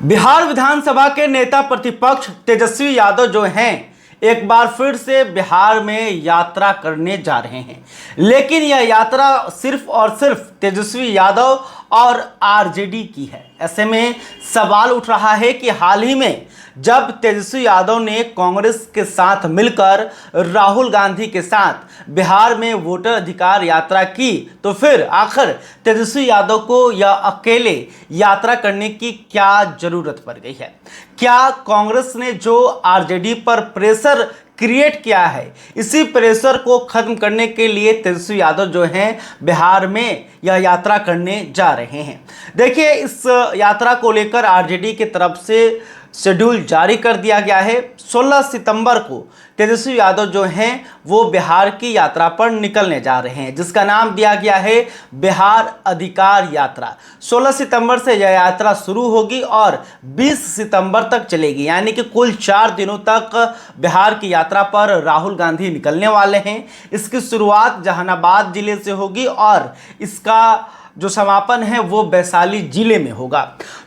बिहार विधानसभा के नेता प्रतिपक्ष तेजस्वी यादव जो हैं एक बार फिर से बिहार में यात्रा करने जा रहे हैं। लेकिन यह यात्रा सिर्फ और सिर्फ तेजस्वी यादव और आरजेडी की है। ऐसे में सवाल उठ रहा है कि हाल ही में जब तेजस्वी यादव ने कांग्रेस के साथ मिलकर राहुल गांधी के साथ बिहार में वोटर अधिकार यात्रा की, तो फिर आखिर तेजस्वी यादव को यह अकेले यात्रा करने की क्या जरूरत पड़ गई है? क्या कांग्रेस ने जो आरजेडी पर प्रेशर क्रिएट किया है, इसी प्रेशर को खत्म करने के लिए तेजस्वी यादव जो हैं बिहार में यह यात्रा करने जा रहे हैं। देखिए, इस यात्रा को लेकर आरजेडी की तरफ से शेड्यूल जारी कर दिया गया है। 16 सितंबर को तेजस्वी यादव जो हैं वो बिहार की यात्रा पर निकलने जा रहे हैं, जिसका नाम दिया गया है बिहार अधिकार यात्रा। 16 सितंबर से यह यात्रा शुरू होगी और 20 सितंबर तक चलेगी, यानी कि कुल 4 दिनों तक बिहार की यात्रा पर राहुल गांधी निकलने वाले हैं। इसकी शुरुआत जहानाबाद जिले से होगी और इसका जो समापन है वो वैशाली जिले में होगा।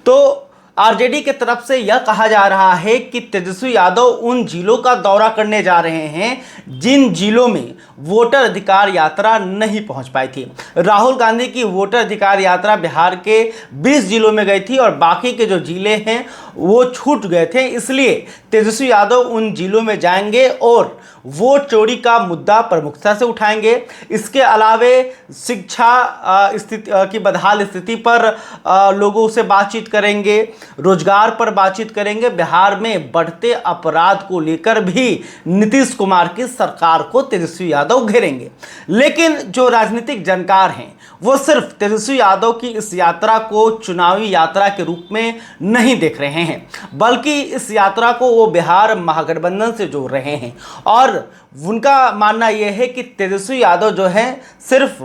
तो आरजेडी के तरफ से यह कहा जा रहा है कि तेजस्वी यादव उन जिलों का दौरा करने जा रहे हैं जिन जिलों में वोटर अधिकार यात्रा नहीं पहुंच पाई थी। राहुल गांधी की वोटर अधिकार यात्रा बिहार के 20 जिलों में गई थी और बाकी के जो जिले हैं वो छूट गए थे। इसलिए तेजस्वी यादव उन जिलों में जाएंगे और वोट चोरी का मुद्दा प्रमुखता से उठाएंगे। इसके अलावे शिक्षा स्थिति की बदहाल स्थिति पर लोगों से बातचीत करेंगे, रोजगार पर बातचीत करेंगे। बिहार में बढ़ते अपराध को लेकर भी नीतीश कुमार की सरकार को तेजस्वी यादव घेरेंगे। लेकिन जो राजनीतिक जानकार हैं वो सिर्फ तेजस्वी यादव की इस यात्रा को चुनावी यात्रा के रूप में नहीं देख रहे हैं, बल्कि इस यात्रा को वो बिहार महागठबंधन से जोड़ रहे हैं। और उनका मानना यह है कि तेजस्वी यादव जो है सिर्फ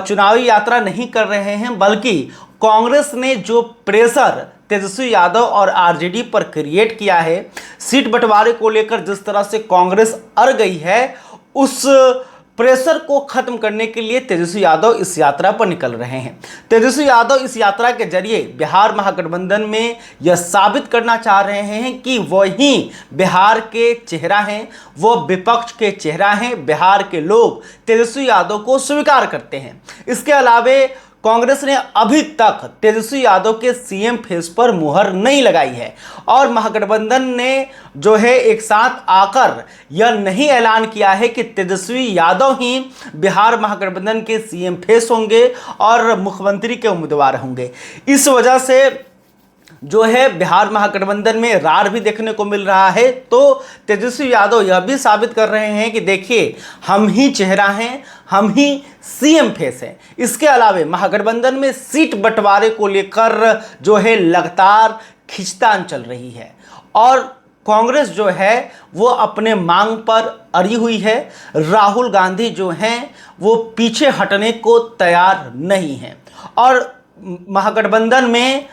चुनावी यात्रा नहीं कर रहे हैं, बल्कि कांग्रेस ने जो प्रेशर तेजस्वी यादव और आरजेडी पर क्रिएट किया है, सीट बंटवारे को लेकर जिस तरह से कांग्रेस अड़ गई है, उस प्रेशर को खत्म करने के लिए तेजस्वी यादव इस यात्रा पर निकल रहे हैं। तेजस्वी यादव इस यात्रा के जरिए बिहार महागठबंधन में यह साबित करना चाह रहे हैं कि वही बिहार के चेहरा हैं, वो विपक्ष के चेहरा हैं। बिहार के लोग तेजस्वी यादव को स्वीकार करते हैं। इसके अलावे कांग्रेस ने अभी तक तेजस्वी यादव के सीएम फेस पर मुहर नहीं लगाई है और महागठबंधन ने जो है एक साथ आकर यह नहीं ऐलान किया है कि तेजस्वी यादव ही बिहार महागठबंधन के सीएम फेस होंगे और मुख्यमंत्री के उम्मीदवार होंगे। इस वजह से जो है बिहार महागठबंधन में रार भी देखने को मिल रहा है। तो तेजस्वी यादव यह भी साबित कर रहे हैं कि देखिए, हम ही चेहरा हैं, हम ही सीएम फेस हैं। इसके अलावे महागठबंधन में सीट बंटवारे को लेकर जो है लगातार खींचतान चल रही है और कांग्रेस जो है वो अपने मांग पर अड़ी हुई है। राहुल गांधी जो हैं वो पीछे हटने को तैयार नहीं हैं और महागठबंधन में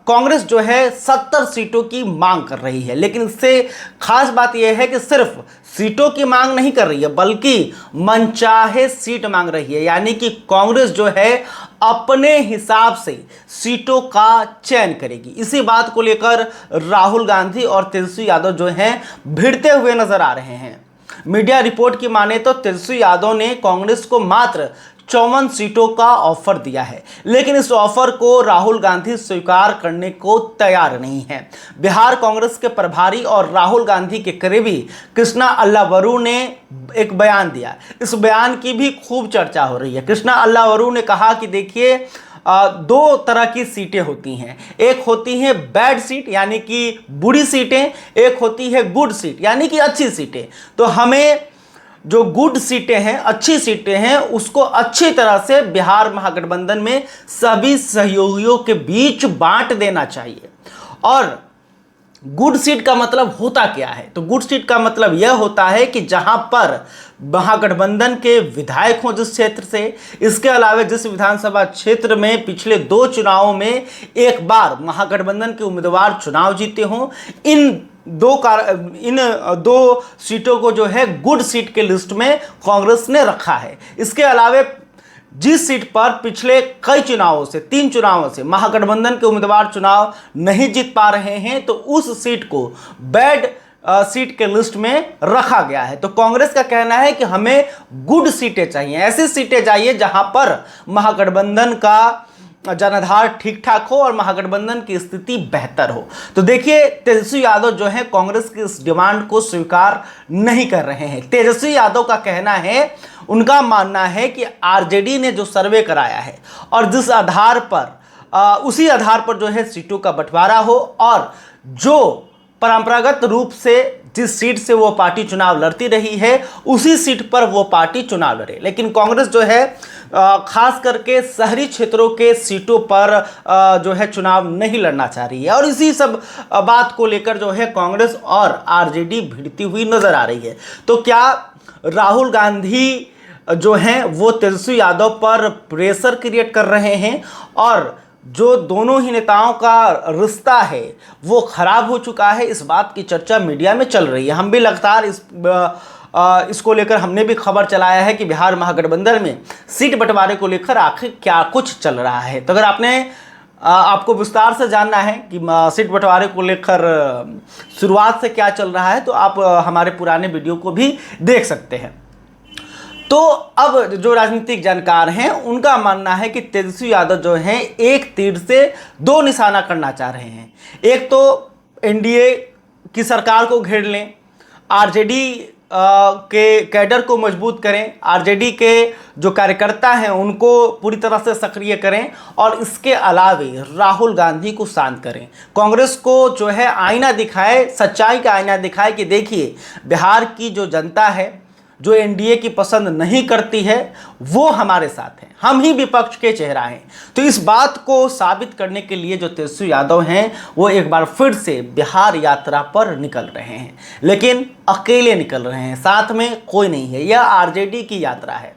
कांग्रेस जो है 70 सीटों की मांग कर रही है। लेकिन इससे खास बात यह है कि सिर्फ सीटों की मांग नहीं कर रही है, बल्कि मनचाहे सीट मांग रही है, यानी कि कांग्रेस जो है अपने हिसाब से सीटों का चयन करेगी। इसी बात को लेकर राहुल गांधी और तेजस्वी यादव जो हैं भिड़ते हुए नजर आ रहे हैं। मीडिया रिपोर्ट की माने तो तेजस्वी यादव ने कांग्रेस को मात्र 54 सीटों का ऑफर दिया है, लेकिन इस ऑफर को राहुल गांधी स्वीकार करने को तैयार नहीं है। बिहार कांग्रेस के प्रभारी और राहुल गांधी के करीबी कृष्णा अल्लावरू ने एक बयान दिया। इस बयान की भी खूब चर्चा हो रही है। कृष्णा अल्लावरू ने कहा कि देखिए, 2 तरह की सीटें होती हैं। एक होती है बैड सीट यानी कि बुरी सीटें, एक होती है गुड सीट यानी कि अच्छी सीटें। तो हमें जो गुड सीटें हैं, अच्छी सीटें हैं, उसको अच्छी तरह से बिहार महागठबंधन में सभी सहयोगियों के बीच बांट देना चाहिए। और गुड सीट का मतलब होता क्या है? तो गुड सीट का मतलब यह होता है कि जहां पर महागठबंधन के विधायक हों जिस क्षेत्र से, इसके अलावा जिस विधानसभा क्षेत्र में पिछले 2 चुनावों में एक बार महागठबंधन के उम्मीदवार चुनाव जीते हों, इन 2 सीटों को जो है गुड सीट के लिस्ट में कांग्रेस ने रखा है। इसके अलावा जिस सीट पर पिछले कई चुनावों से 3 चुनावों से महागठबंधन के उम्मीदवार चुनाव नहीं जीत पा रहे हैं, तो उस सीट को बैड सीट के लिस्ट में रखा गया है। तो कांग्रेस का कहना है कि हमें गुड सीटें चाहिए, ऐसी सीटें चाहिए जहां पर महागठबंधन का जनाधार ठीक ठाक हो और महागठबंधन की स्थिति बेहतर हो। तो देखिए, तेजस्वी यादव जो है कांग्रेस की इस डिमांड को स्वीकार नहीं कर रहे हैं। तेजस्वी यादव का कहना है, उनका मानना है कि आरजेडी ने जो सर्वे कराया है और जिस आधार पर उसी आधार पर जो है सीटों का बंटवारा हो और जो परंपरागत रूप से जिस सीट से वो पार्टी चुनाव लड़ती रही है उसी सीट पर वो पार्टी चुनाव लड़े। लेकिन कांग्रेस जो है खास करके शहरी क्षेत्रों के सीटों पर जो है चुनाव नहीं लड़ना चाह रही है और इसी सब बात को लेकर जो है कांग्रेस और आरजेडी भिड़ती हुई नजर आ रही है। तो क्या राहुल गांधी जो हैं वो तेजस्वी यादव पर प्रेशर क्रिएट कर रहे हैं और जो दोनों ही नेताओं का रिश्ता है वो खराब हो चुका है, इस बात की चर्चा मीडिया में चल रही है। हम भी लगातार इसको लेकर हमने भी खबर चलाया है कि बिहार महागठबंधन में सीट बंटवारे को लेकर आखिर क्या कुछ चल रहा है। तो अगर आपको विस्तार से जानना है कि सीट बंटवारे को लेकर शुरुआत से क्या चल रहा है तो आप हमारे पुराने वीडियो को भी देख सकते हैं। तो अब जो राजनीतिक जानकार हैं उनका मानना है कि तेजस्वी यादव जो हैं एक तीर से 2 निशाना करना चाह रहे हैं। एक तो एनडीए की सरकार को घेर लें, आरजेडी के कैडर को मजबूत करें, आरजेडी के जो कार्यकर्ता हैं उनको पूरी तरह से सक्रिय करें और इसके अलावे राहुल गांधी को शांत करें। कांग्रेस को जो है आईना दिखाए, सच्चाई का आईना दिखाए कि देखिए बिहार की जो जनता है जो एनडीए की पसंद नहीं करती है वो हमारे साथ है, हम ही विपक्ष के चेहरा हैं। तो इस बात को साबित करने के लिए जो तेजस्वी यादव हैं वो एक बार फिर से बिहार यात्रा पर निकल रहे हैं, लेकिन अकेले निकल रहे हैं, साथ में कोई नहीं है। यह आरजेडी की यात्रा है।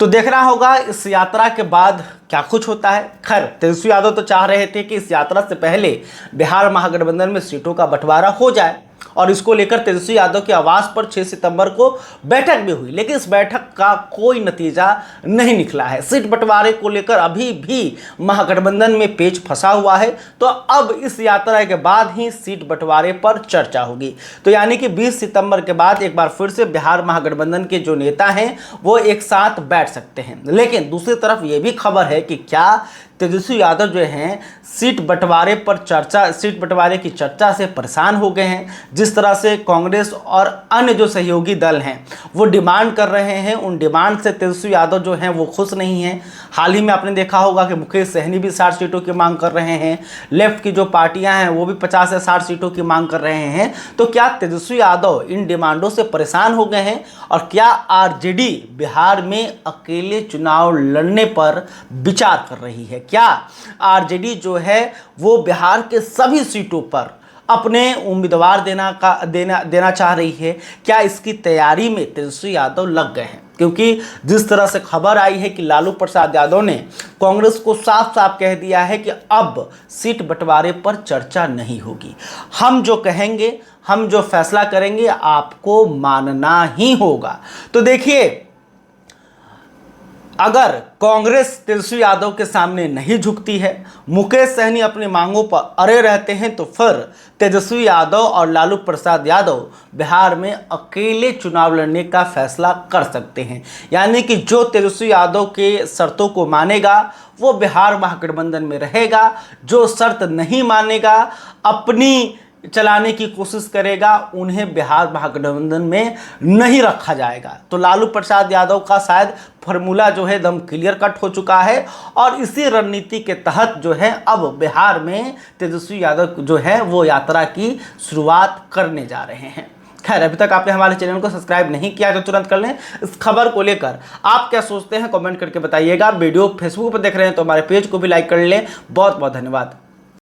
तो देखना होगा इस यात्रा के बाद क्या कुछ होता है। खैर, तेजस्वी यादव तो चाह रहे थे कि इस यात्रा से पहले बिहार महागठबंधन में सीटों का बंटवारा हो जाए और इसको लेकर तेजस्वी यादव के आवास पर 6 सितंबर को बैठक भी हुई, लेकिन इस बैठक का कोई नतीजा नहीं निकला है। सीट बंटवारे को लेकर अभी भी महागठबंधन में पेच फंसा हुआ है। तो अब इस यात्रा के बाद ही सीट बंटवारे पर चर्चा होगी। तो यानी कि 20 सितंबर के बाद एक बार फिर से बिहार महागठबंधन के जो नेता हैं वो एक साथ बैठ सकते हैं। लेकिन दूसरी तरफ ये भी खबर है कि क्या तेजस्वी यादव जो हैं सीट बंटवारे की चर्चा से परेशान हो गए हैं। जिस तरह से कांग्रेस और अन्य जो सहयोगी दल हैं वो डिमांड कर रहे हैं, उन डिमांड से तेजस्वी यादव जो हैं वो खुश नहीं हैं। हाल ही में आपने देखा होगा कि मुकेश सहनी भी 60 सीटों की मांग कर रहे हैं, लेफ्ट की जो पार्टियां हैं वो भी 50 से 60 सीटों की मांग कर रहे हैं। तो क्या तेजस्वी यादव इन डिमांडों से परेशान हो गए हैं और क्या आरजेडी बिहार में अकेले चुनाव लड़ने पर विचार कर रही है? क्या आरजेडी जो है वो बिहार के सभी सीटों पर अपने उम्मीदवार देना चाह रही है? क्या इसकी तैयारी में तेजस्वी यादव लग गए हैं? क्योंकि जिस तरह से खबर आई है कि लालू प्रसाद यादव ने कांग्रेस को साफ साफ कह दिया है कि अब सीट बंटवारे पर चर्चा नहीं होगी, हम जो कहेंगे, हम जो फैसला करेंगे आपको मानना ही होगा। तो देखिए, अगर कांग्रेस तेजस्वी यादव के सामने नहीं झुकती है, मुकेश सहनी अपनी मांगों पर अड़े रहते हैं, तो फिर तेजस्वी यादव और लालू प्रसाद यादव बिहार में अकेले चुनाव लड़ने का फैसला कर सकते हैं। यानी कि जो तेजस्वी यादव के शर्तों को मानेगा वो बिहार महागठबंधन में रहेगा, जो शर्त नहीं मानेगा, अपनी चलाने की कोशिश करेगा, उन्हें बिहार महागठबंधन में नहीं रखा जाएगा। तो लालू प्रसाद यादव का शायद फॉर्मूला जो है एकदम क्लियर कट हो चुका है और इसी रणनीति के तहत जो है अब बिहार में तेजस्वी यादव जो है वो यात्रा की शुरुआत करने जा रहे हैं। खैर, अभी तक आपने हमारे चैनल को सब्सक्राइब नहीं किया तो तुरंत कर लें। इस खबर को लेकर आप क्या सोचते हैं कमेंट करके बताइएगा। वीडियो फेसबुक पर देख रहे हैं तो हमारे पेज को भी लाइक कर लें। बहुत बहुत धन्यवाद।